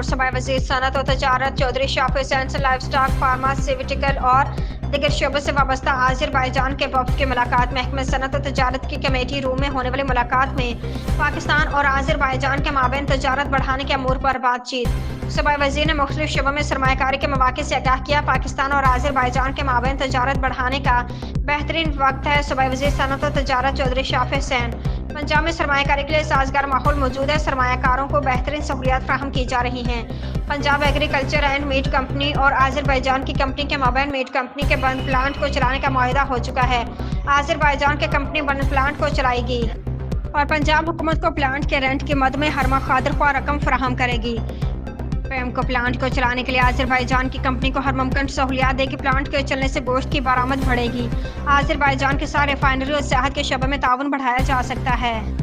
सूबाई वज़ीर सनअत और तजारत चौधरी शाफी हुसैन से लाइव स्टॉक, फार्मास्यूटिकल और दीगर शोबों से वाबस्ता आज़रबाईजान के वफ़द की मुलाकात। महकमा सनअत और तजारत की कमेटी रूम में होने वाली मुलाकात में पाकिस्तान और आज़रबाईजान के माबैन तजारत बढ़ाने के अमूर पर बातचीत। सूबाई वज़ीर ने मुख्तलिफ शोबों में सरमायाकारी के मौक़े से आगाह किया। पाकिस्तान और आज़रबाईजान के माबैन तजारत बढ़ाने का बेहतरीन वक्त है। सूबाई वज़ीर सनअत और तजारत चौधरी शाफी हुसैन। पंजाब में सरमायाकारी के लिए साजगार माहौल मौजूद है। सरमायाकारों को बेहतरीन सहूलियात फराहम की जा रही हैं। Punjab agriculture and meat company और आज़रबाईजान की कंपनी के माबैन मीट कंपनी के बंद प्लांट को चलाने का मुआहिदा हो चुका है। आज़रबाईजान की कंपनी बंद प्लांट को चलाएगी और पंजाब हुकूमत को प्लांट के रेंट की मद में हर माह खातिरख्वाह रकम फराहम करेगी। पीएम को प्लांट को चलाने के लिए आज़रबाईजान की कंपनी को हर मुमकिन सहूलियात देगी। प्लांट के चलने से गोश्त की बरामद बढ़ेगी। आज़रबाईजान के साथ रिफाइनरी और सियाहत के शोबे में ताउन बढ़ाया जा सकता है।